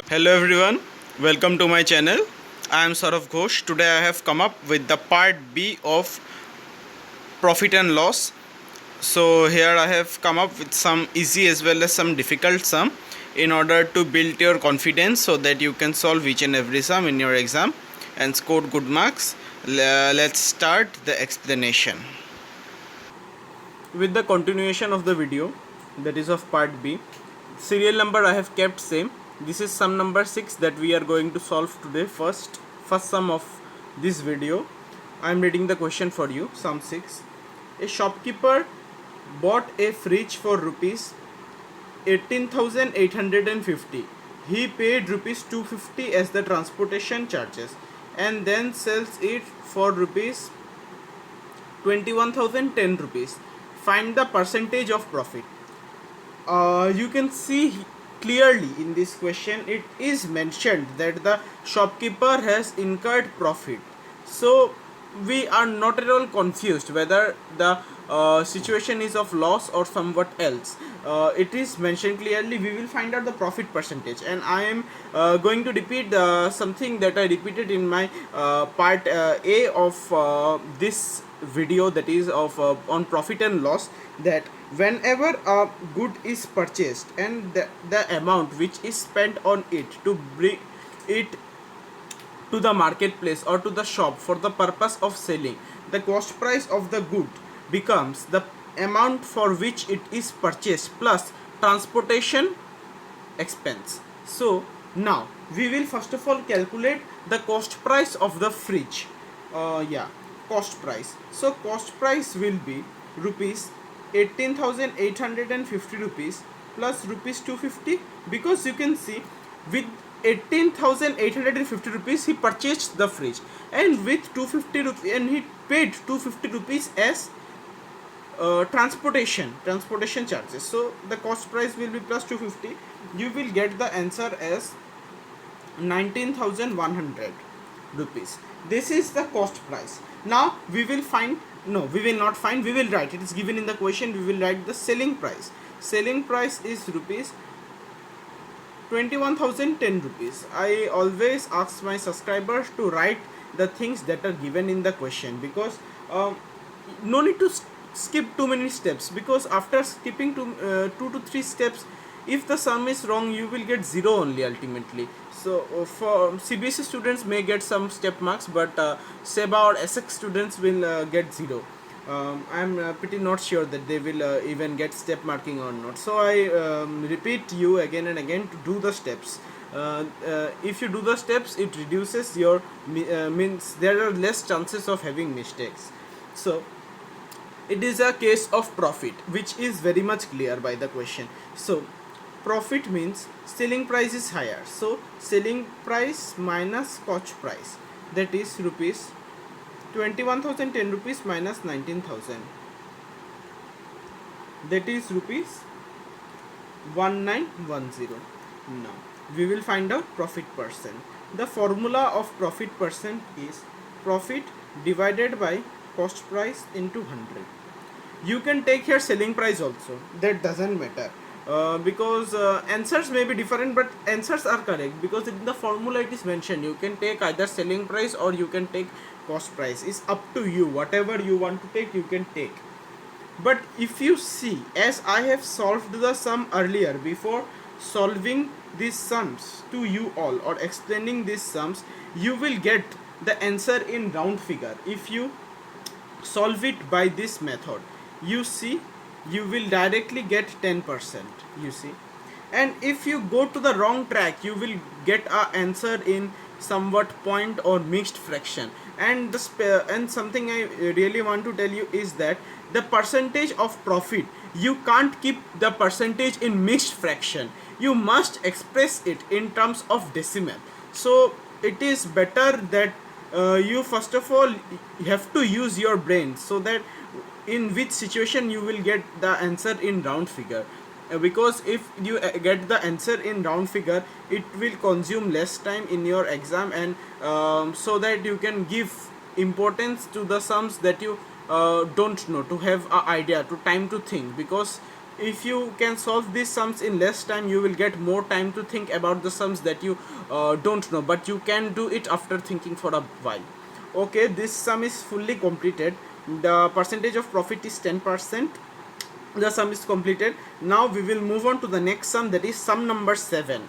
Hello everyone, welcome to my channel. I am Saurav Ghosh. Today I have come up with the part B of profit and loss. So here I have come up with some easy as well as some difficult sum in order to build your confidence so that you can solve each and every sum in your exam and score good marks. Let's start the explanation. With the continuation of the video, that is of part B, serial number I have kept same. This is sum number 6 that we are going to solve today. First sum of this video. I am reading the question for you. Sum 6. A shopkeeper bought a fridge for rupees 18,850. He paid rupees 250 as the transportation charges and then sells it for rupees 21,010 rupees. Find the percentage of profit. You can see clearly in this question it is mentioned that the shopkeeper has incurred profit. So we are not at all confused whether the situation is of loss or somewhat else. It is mentioned clearly. We will find out the profit percentage, and I am going to repeat something that I repeated in my part A of this video, that is of on profit and loss, that whenever a good is purchased and the amount which is spent on it to bring it to the marketplace or to the shop for the purpose of selling, the cost price of the good becomes the amount for which it is purchased plus transportation expense. So now we will first of all calculate the cost price of the fridge. Cost price. So cost price will be rupees 18,850 rupees plus rupees 250, because you can see with 18,850 rupees he purchased the fridge, and with 250 rupees, and he paid 250 rupees as transportation charges. So the cost price will be plus 250. You will get the answer as 19,100 rupees. This is the cost price. Now we will find, no, we will not find, we will write, it is given in the question, we will write the selling price. Selling price is rupees 21,010 rupees. I always ask my subscribers to write the things that are given in the question, because no need to skip too many steps, because after skipping 2 to 3 steps, if the sum is wrong you will get 0 only ultimately. So for CBSE students may get some step marks, but SEBA or SX students will get 0. I'm pretty not sure that they will even get step marking or not. So I repeat you again and again to do the steps. If you do the steps, it reduces your means there are less chances of having mistakes. So it is a case of profit, which is very much clear by the question. So profit means selling price is higher, so selling price minus cost price, that is rupees 21,010 rupees minus 19,000, that is rupees 1910. Now we will find out profit percent. The formula of profit percent is profit divided by cost price into 100. You can take here selling price also, that doesn't matter, because answers may be different but answers are correct, because in the formula it is mentioned. You can take either selling price or you can take cost price. It's up to you, whatever you want to take you can take. But if you see, as I have solved the sum earlier, before solving these sums to you all or explaining these sums, you will get the answer in round figure. If you solve it by this method, you see, you will directly get 10%, you see. And if you go to the wrong track, you will get a answer in somewhat point or mixed fraction. And and something I really want to tell you is that the percentage of profit, you can't keep the percentage in mixed fraction, you must express it in terms of decimal. So it is better that you first of all have to use your brain, so that in which situation you will get the answer in round figure. Because if you get the answer in round figure, it will consume less time in your exam, and so that you can give importance to the sums that you don't know, to have an idea, to time to think. Because if you can solve these sums in less time, you will get more time to think about the sums that you don't know, but you can do it after thinking for a while. Okay, this sum is fully completed. The percentage of profit is 10%. The sum is completed. Now we will move on to the next sum, that is sum number 7.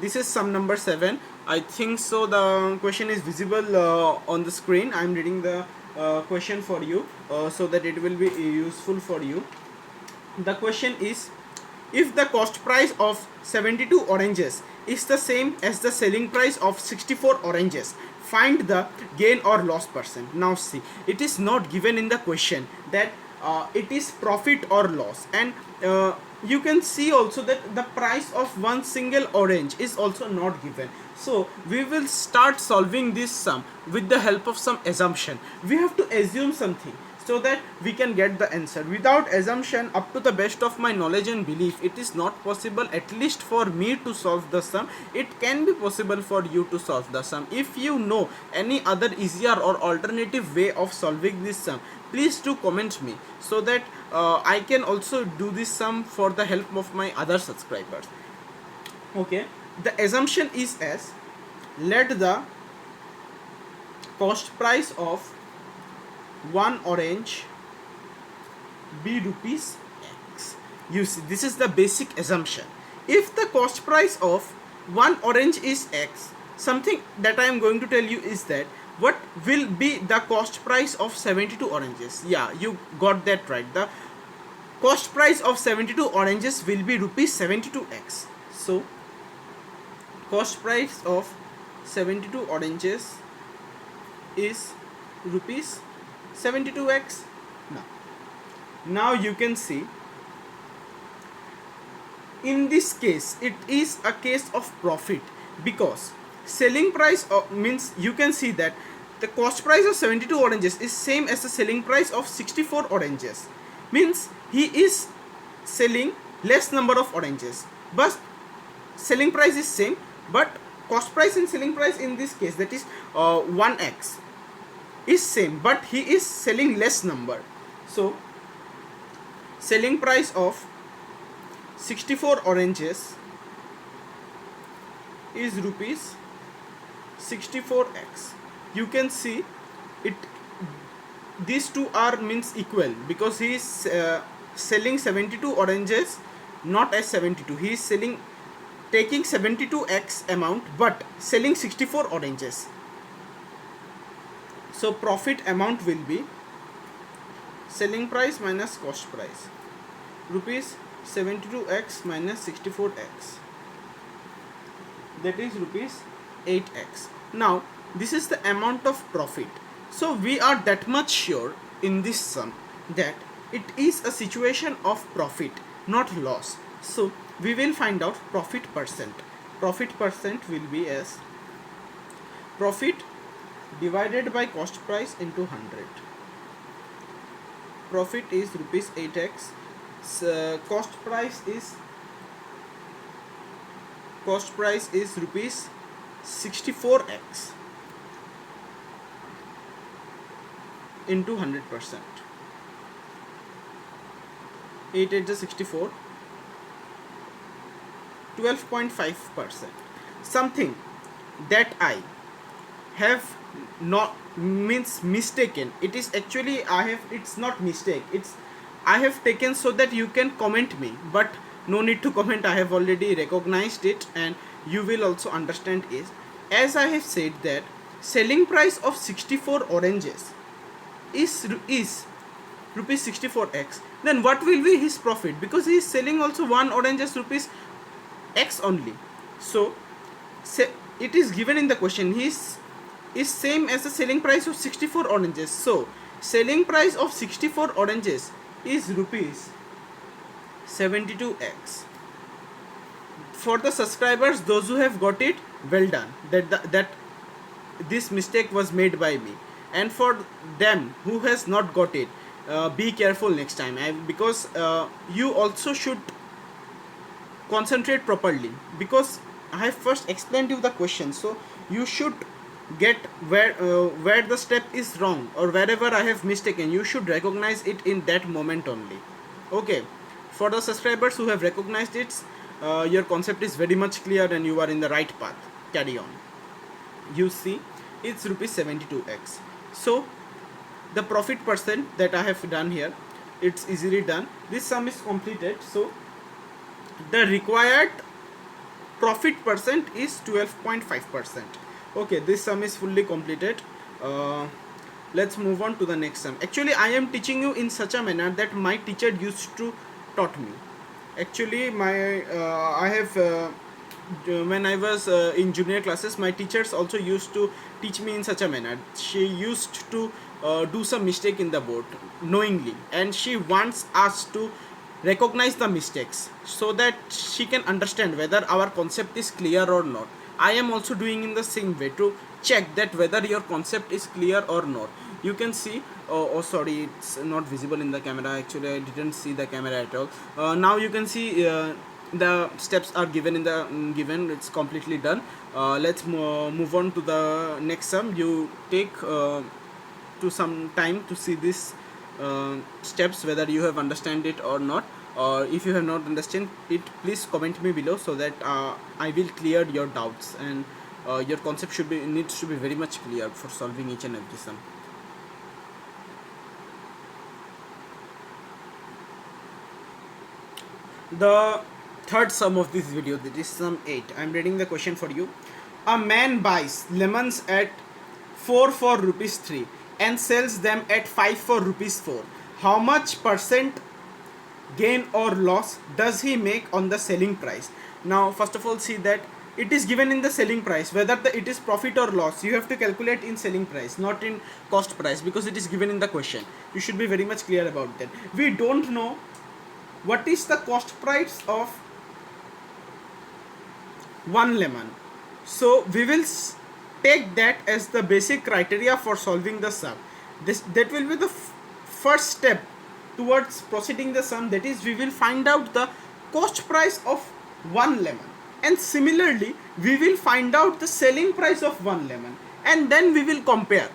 This is sum number 7. I think so the question is visible on the screen. I am reading the question for you so that it will be useful for you. The question is, if the cost price of 72 oranges is the same as the selling price of 64 oranges, find the gain or loss percent. Now see, it is not given in the question that it is profit or loss, and you can see also that the price of one single orange is also not given. So we will start solving this sum with the help of some assumption. We have to assume something so that we can get the answer. Without assumption, up to the best of my knowledge and belief, it is not possible, at least for me, to solve the sum. It can be possible for you to solve the sum. If you know any other easier or alternative way of solving this sum, please do comment me so that I can also do this sum for the help of my other subscribers. Okay, the assumption is as, let the cost price of one orange be rupees X. You see, this is the basic assumption. If the cost price of one orange is X, something that I am going to tell you is that what will be the cost price of 72 oranges. Yeah, you got that right. The cost price of 72 oranges will be rupees 72X. So cost price of 72 oranges is rupees 72X. Now you can see, in this case it is a case of profit, because selling price means, you can see that the cost price of 72 oranges is same as the selling price of 64 oranges, means he is selling less number of oranges, but selling price is same, but cost price and selling price in this case, that is 1x, is same, but he is selling less number. So selling price of 64 oranges is rupees 64x. You can see it, these two are means equal, because he is selling 72 oranges not as 72, he is selling, taking 72x amount but selling 64 oranges. So profit amount will be selling price minus cost price, rupees 72x minus 64x, that is rupees 8x. Now this is the amount of profit. So we are that much sure in this sum that it is a situation of profit, not loss. So we will find out profit percent. Profit percent will be as profit divided by cost price into 100. Profit is rupees 8x. Cost price is rupees 64x into 100%. 8 8 is 64. 12.5%. Something that I have not means mistaken. It is actually it's not mistake. It's I have taken so that you can comment me, but no need to comment. I have already recognized it, and you will also understand is, as I have said that selling price of 64 oranges is rupees 64x. Then what will be his profit? Because he is selling also one orange as rupees x only. So it is given in the question, he is same as the selling price of 64 oranges. So selling price of 64 oranges is rupees 72x. For the subscribers, those who have got it, well done, that this mistake was made by me. And for them who has not got it, be careful next time, because you also should concentrate properly, because I have first explained you the question. So you should get where the step is wrong, or wherever I have mistaken, you should recognize it in that moment only. Okay, for the subscribers who have recognized it, your concept is very much clear and you are in the right path. Carry on. You see, it's rupees 72x. So the profit percent that I have done here, it's easily done. This sum is completed. So the required profit percent is 12.5%. Okay, this sum is fully completed. uh, let's move on to the next sum. Actually, I am teaching you in such a manner that my teacher used to taught me. Actually, my I have when I was in junior classes, my teachers also used to teach me in such a manner. She used to do some mistake in the board knowingly, and she wants us to recognize the mistakes so that she can understand whether our concept is clear or not. I am also doing in the same way to check that whether your concept is clear or not. You can see, oh sorry, it's not visible in the camera. Actually, I didn't see the camera at all. Now you can see the steps are given in the given. It's completely done. Let's move on to the next sum. You take to some time to see this steps, whether you have understand it or not, or if you have not understand it, please comment me below so that I will clear your doubts, and your concept should be needs to be very much clear for solving each and every sum. The third sum of this video, that is sum 8. I am reading the question for you. A man buys lemons at 4 for rupees 3 and sells them at 5 for rupees 4. How much percent gain or loss does he make on the selling price? Now, first of all, see that it is given in the selling price. Whether it is profit or loss, you have to calculate in selling price, not in cost price, because it is given in the question. You should be very much clear about that. We don't know what is the cost price of one lemon, so we will take that as the basic criteria for solving the sum. That will be the first step towards proceeding the sum, that is we will find out the cost price of one lemon, and similarly we will find out the selling price of one lemon, and then we will compare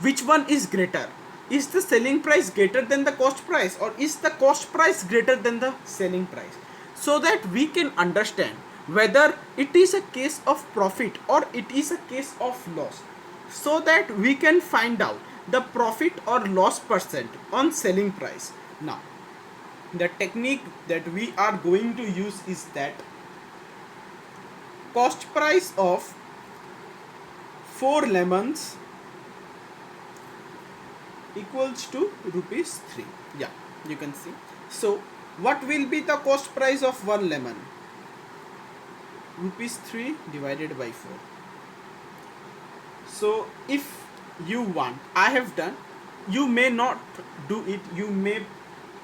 which one is greater. Is the selling price greater than the cost price, or is the cost price greater than the selling price, so that we can understand whether it is a case of profit or it is a case of loss, so that we can find out the profit or loss percent on selling price. Now, the technique that we are going to use is that cost price of 4 lemons equals to rupees 3. Yeah, you can see. So what will be the cost price of one lemon? Rupees 3 divided by 4. So if you want, I have done, you may not do it, you may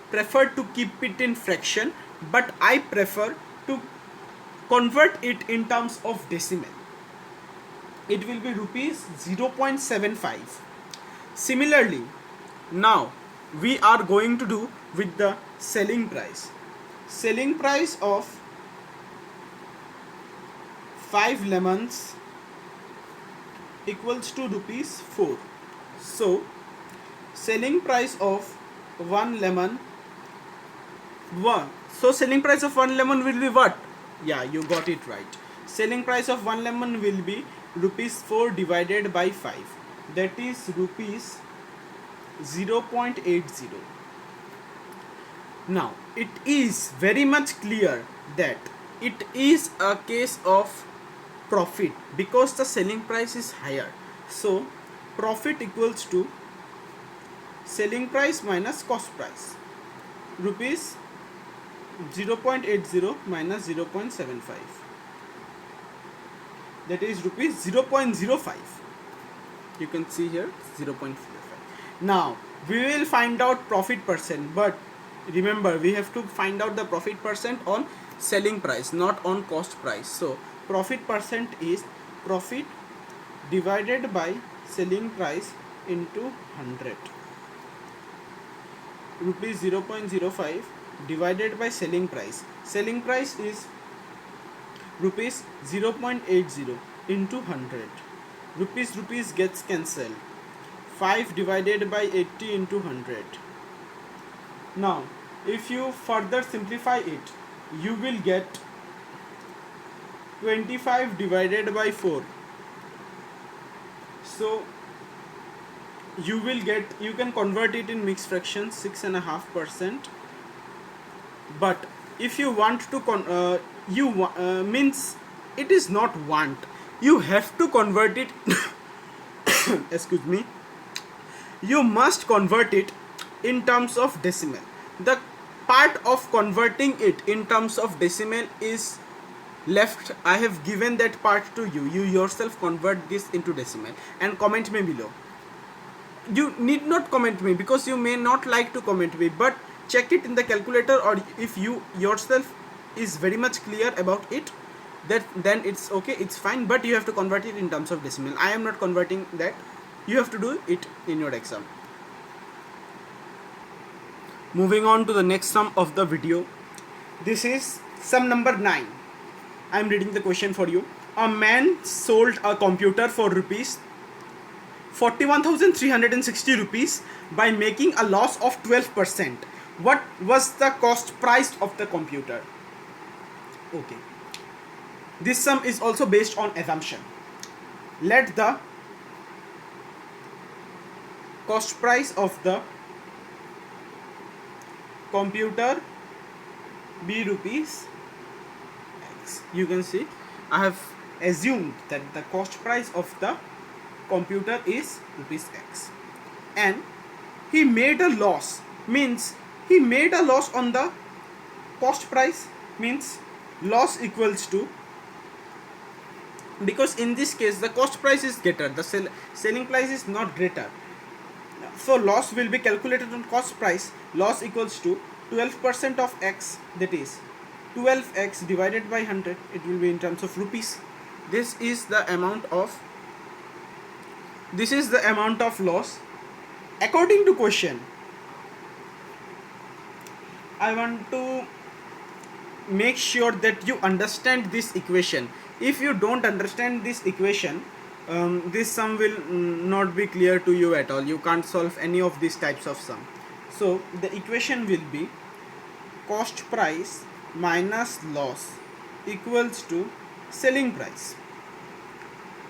prefer to keep it in fraction, but I prefer to convert it in terms of decimal. It will be rupees 0.75. Similarly, now we are going to do with the selling price. Selling price of 5 lemons equals to rupees 4. So selling price of 1 lemon 1. So selling price of 1 lemon will be what? Yeah, you got it right. Selling price of 1 lemon will be rupees 4 divided by 5. That is rupees 0.80. Now, it is very much clear that it is a case of profit because the selling price is higher. So, profit equals to selling price minus cost price. Rupees 0.80 minus 0.75. That is rupees 0.05. You can see here 0.05. Now we will find out profit percent, but remember we have to find out the profit percent on selling price, not on cost price. So profit percent is profit divided by selling price into 100. Rupees 0.05 divided by selling price. Selling price is rupees 0.80 into 100. Rupees gets cancelled. 5 divided by 80 into 100. Now If you further simplify it, you will get 25 divided by 4. So you can convert it in mixed fraction 6.5%. But if you want to means it is not want, you have to convert it excuse me, you must convert it in terms of decimal. The part of converting it in terms of decimal is left. I have given that part to you. You yourself convert this into decimal and comment me below. You need not comment me because you may not like to comment me, but check it in the calculator, or if you yourself is very much clear about it, that then it's okay, it's fine, but you have to convert it in terms of decimal. I am not converting that. You have to do it in your exam. Moving on to the next sum of the video. This is sum number 9. I am reading the question for you. A man sold a computer for rupees 41,360 rupees by making a loss of 12%. What was the cost price of the computer? Okay. This sum is also based on assumption. Let the cost price of the computer be rupees X. You can see I have assumed that the cost price of the computer is rupees X, and he made a loss, means he made a loss on the cost price, means loss equals to, because in this case the cost price is greater, the selling price is not greater, so loss will be calculated on cost price. Loss equals to 12% of X, that is 12x divided by 100. It will be in terms of rupees. This is the amount of loss according to question. I want to make sure that you understand this equation. If you don't understand this equation, this sum will not be clear to you at all. You can't solve any of these types of sum. So the equation will be cost price minus loss equals to selling price.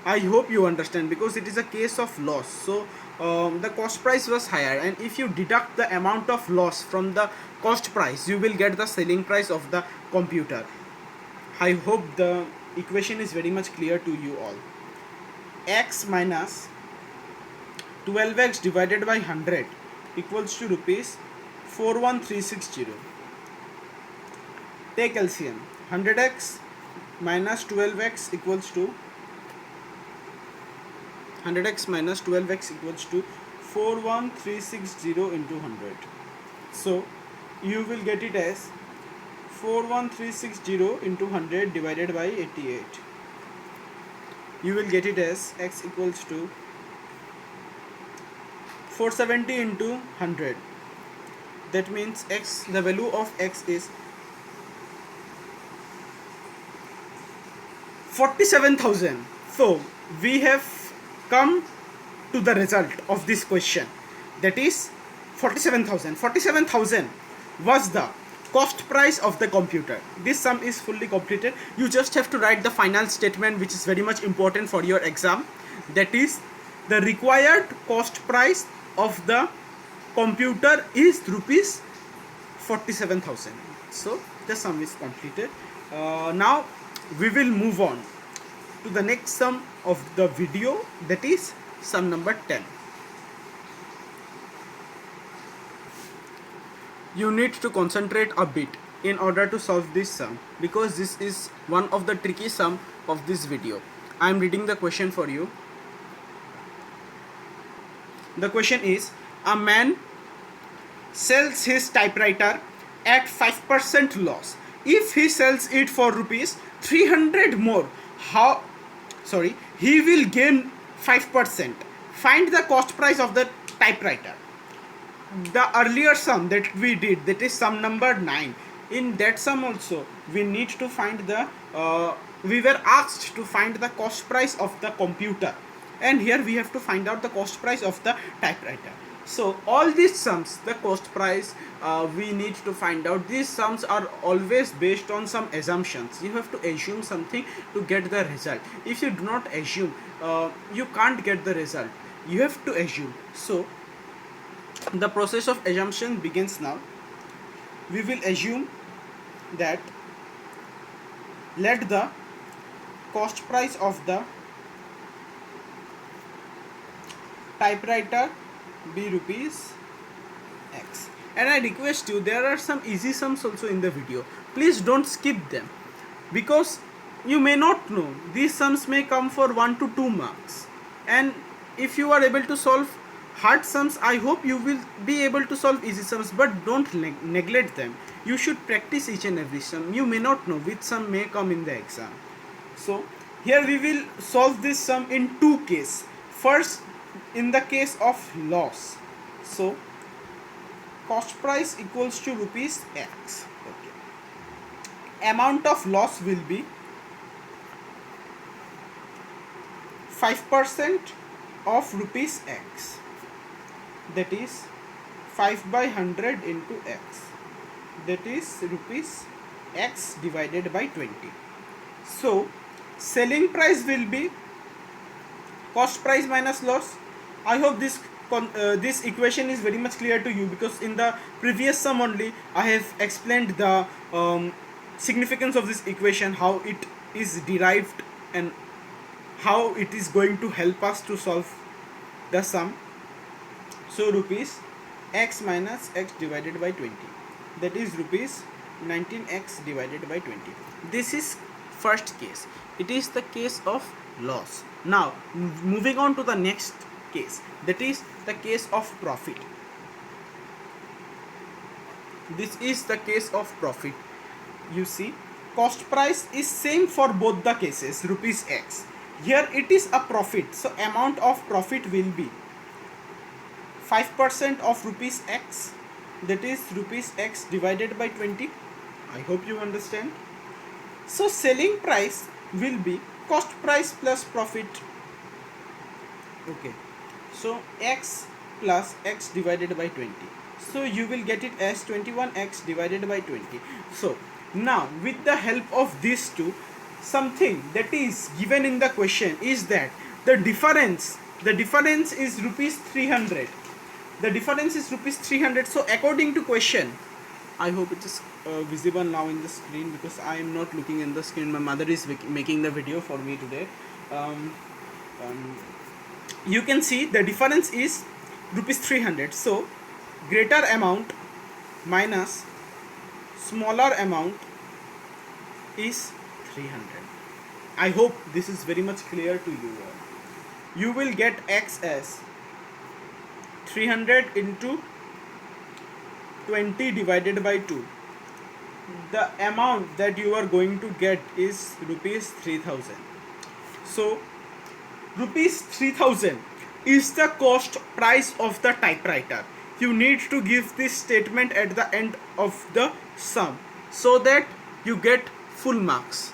I hope you understand, because it is a case of loss. So the cost price was higher, and if you deduct the amount of loss from the cost price, you will get the selling price of the computer. I hope the equation is very much clear to you all. X minus 12x divided by 100 equals to rupees 41360. Take LCM. 100x minus 12x equals to 41360 into 100. So you will get it as 41360 into 100 divided by 88. You will get it as x equals to 470 into 100. That means x, the value of x is 47,000. So we have come to the result of this question, that is 47,000. 47,000 was the cost price of the computer. This sum is fully completed. You just have to write the final statement, which is very much important for your exam, that is the required cost price of the computer is rupees 47,000. So the sum is completed. Now we will move on to the next sum of the video, that is sum number 10. You need to concentrate a bit in order to solve this sum, because this is one of the tricky sum of this video. I am reading the question for you. The question is, a man sells his typewriter at 5% loss. If he sells it for rupees 300 more, he will gain 5%. Find the cost price of the typewriter. The earlier sum that we did, that is sum number 9. In that sum also we need to find the we were asked to find the cost price of the computer, and here we have to find out the cost price of the typewriter. So all these sums, the cost price, we need to find out. These sums are always based on some assumptions. You have to assume something to get the result. If you do not assume, you can't get the result. You have to assume. So the process of assumption begins now. We will assume that let the cost price of the typewriter be rupees X. And I request you, there are some easy sums also in the video. Please don't skip them, because you may not know, these sums may come for 1 to 2 marks. And if you are able to solve hard sums, I hope you will be able to solve easy sums, but don't neglect them. You should practice each and every sum. You may not know which sum may come in the exam. So here we will solve this sum in two cases. First, in the case of loss. So cost price equals to rupees X. Okay. Amount of loss will be 5% of rupees X. That is 5 by 100 into X. That is rupees X divided by 20. So selling price will be cost price minus loss. I hope this equation is very much clear to you, because in the previous sum only I have explained the significance of this equation, how it is derived and how it is going to help us to solve the sum. So rupees X minus X divided by 20, that is rupees 19X divided by 20. This is first case. It is the case of loss. Now moving on to the next case, that is the case of profit. This is the case of profit. You see, cost price is same for both the cases, rupees X. Here it is a profit, so amount of profit will be 5% of rupees X, that is rupees X divided by 20. I hope you understand. So selling price will be cost price plus profit. Okay, so X plus X divided by 20. So you will get it as 21X divided by 20. So now with the help of these two, something that is given in the question is that the difference is rupees 300. The difference is rupees 300. So according to question, I hope it is visible now in the screen, because I am not looking in the screen. My mother is making the video for me today. You can see the difference is rupees 300. So greater amount minus smaller amount is 300. I hope this is very much clear to you all. You will get X as 300 into 20 divided by 2. The amount that you are going to get is rupees 3000. So rupees 3000 is the cost price of the typewriter. You need to give this statement at the end of the sum, so that you get full marks.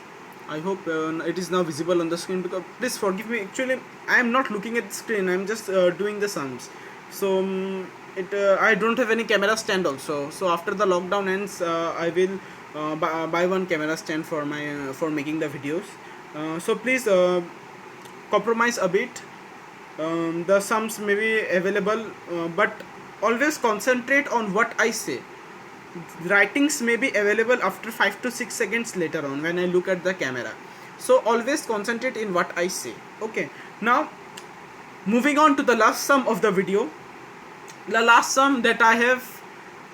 I hope it is now visible on the screen, because please forgive me, actually I am not looking at the screen, I am just doing the sums. So I don't have any camera stand also. So after the lockdown ends, I will buy one camera stand for my for making the videos. So please compromise a bit. The sums may be available, but always concentrate on what I say. Writings may be available after 5 to 6 seconds later on when I look at the camera. So always concentrate in what I say. Okay, now moving on to the last sum of the video. The last sum that I have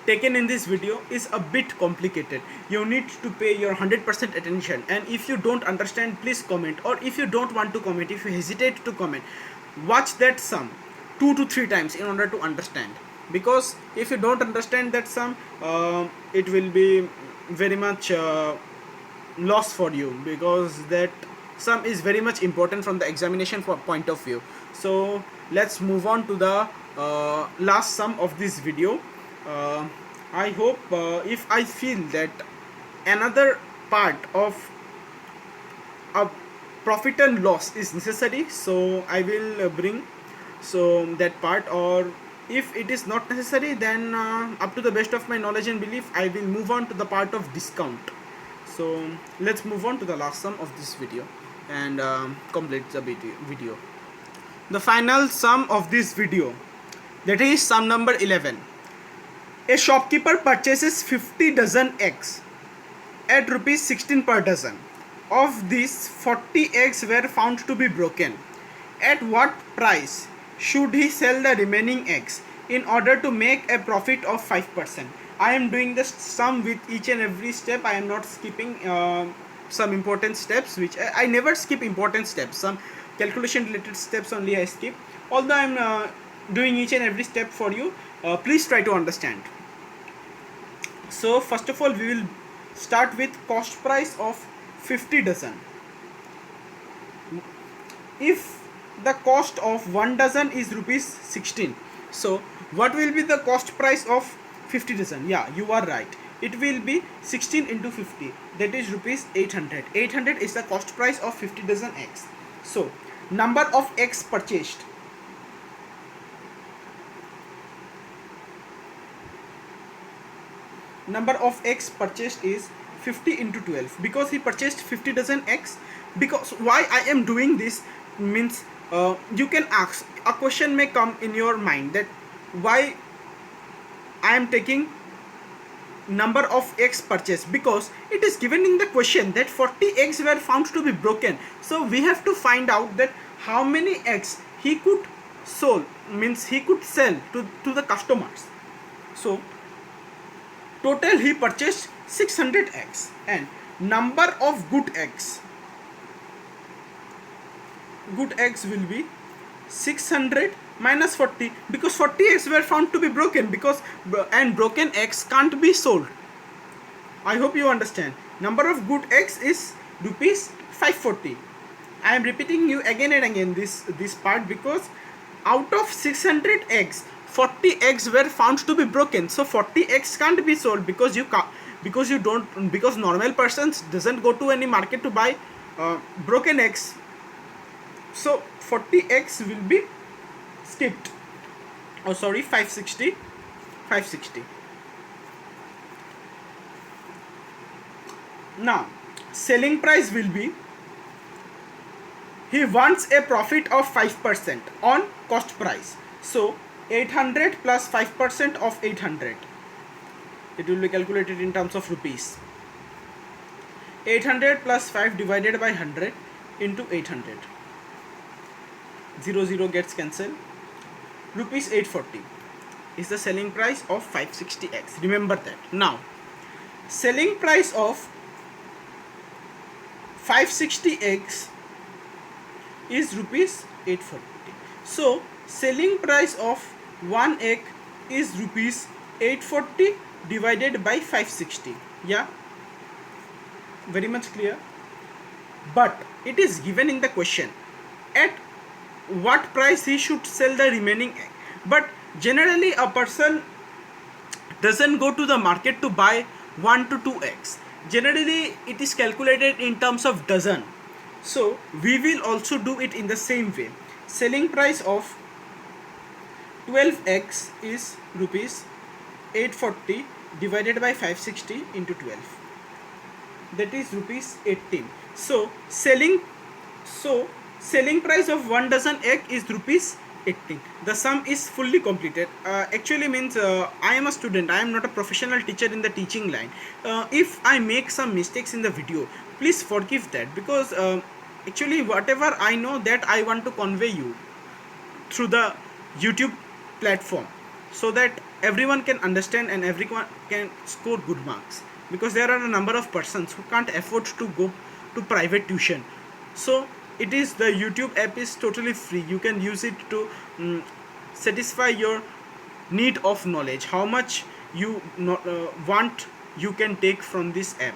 taken in this video is a bit complicated. You need to pay your 100% attention, and if you don't understand, please comment, or if you don't want to comment, if you hesitate to comment, watch that sum 2 to 3 times in order to understand. Because if you don't understand that sum, it will be very much loss for you, because that sum is very much important from the examination point of view. So let's move on to the last sum of this video. I hope if I feel that another part of a profit and loss is necessary, so I will bring so that part, or If it is not necessary, then up to the best of my knowledge and belief, I will move on to the part of discount. So let's move on to the last sum of this video and complete the video. The final sum of this video, that is sum number 11. A shopkeeper purchases 50 dozen eggs at rupees 16 per dozen. Of these, 40 eggs were found to be broken. At what price should he sell the remaining eggs in order to make a profit of 5%? I am doing the sum with each and every step. I am not skipping some important steps, which I never skip important steps. Some calculation related steps only I skip. Although I am doing each and every step for you, please try to understand. So first of all, we will start with cost price of 50 dozen. If the cost of 1 dozen is rupees 16, so what will be the cost price of 50 dozen? Yeah, you are right, it will be 16 into 50, that is rupees 800. 800 is the cost price of 50 dozen eggs. So number of eggs purchased, number of eggs purchased is 50 into 12, because he purchased 50 dozen eggs. Because why I am doing this means, you can ask, a question may come in your mind that why I am taking number of eggs purchased, because it is given in the question that 40 eggs were found to be broken. So we have to find out that how many eggs he could sell, means he could sell to the customers. So total he purchased 600 eggs, and number of good eggs will be 600 minus 40, because 40 eggs were found to be broken, because and broken eggs can't be sold. I hope you understand. Number of good eggs is rupees 540. I am repeating you again and again this part, because out of 600 eggs, 40 eggs were found to be broken. So 40 eggs can't be sold, because because normal persons doesn't go to any market to buy broken eggs. So 40 eggs will be skipped. Oh sorry, 560. Now selling price will be, he wants a profit of 5% on cost price. So 800 plus 5% of 800, it will be calculated in terms of rupees. 800 plus 5 divided by 100 into 800, 0 gets cancelled. Rupees 840 is the selling price of 560 eggs. Remember that. Now selling price of 560 eggs is rupees 840. So selling price of 1 egg is rupees 840 divided by 560. Yeah, very much clear. But it is given in the question at what price he should sell the remaining egg. But generally a person doesn't go to the market to buy 1 to 2 eggs. Generally it is calculated in terms of dozen. So we will also do it in the same way. Selling price of 12 eggs is rupees 840 divided by 560 into 12, that is rupees 18. So selling price of 1 dozen egg is rupees 18. The sum is fully completed. Actually means I am a student, I am not a professional teacher in the teaching line. If I make some mistakes in the video, please forgive that, because actually whatever I know, that I want to convey you through the YouTube platform, so that everyone can understand and everyone can score good marks, because there are a number of persons who can't afford to go to private tuition. So it is, the YouTube app is totally free. You can use it to satisfy your need of knowledge. How much you want, you can take from this app.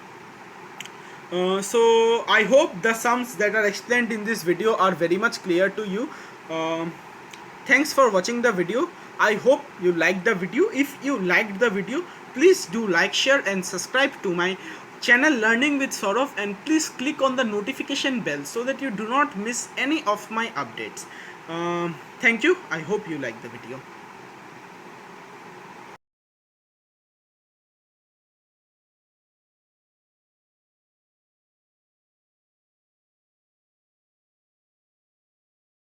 So I hope the sums that are explained in this video are very much clear to you. Thanks for watching the video. I hope you liked the video. If you liked the video, please do like, share and subscribe to my channel Learning with Saurav, and please click on the notification bell so that you do not miss any of my updates. Thank you. I hope you liked the video.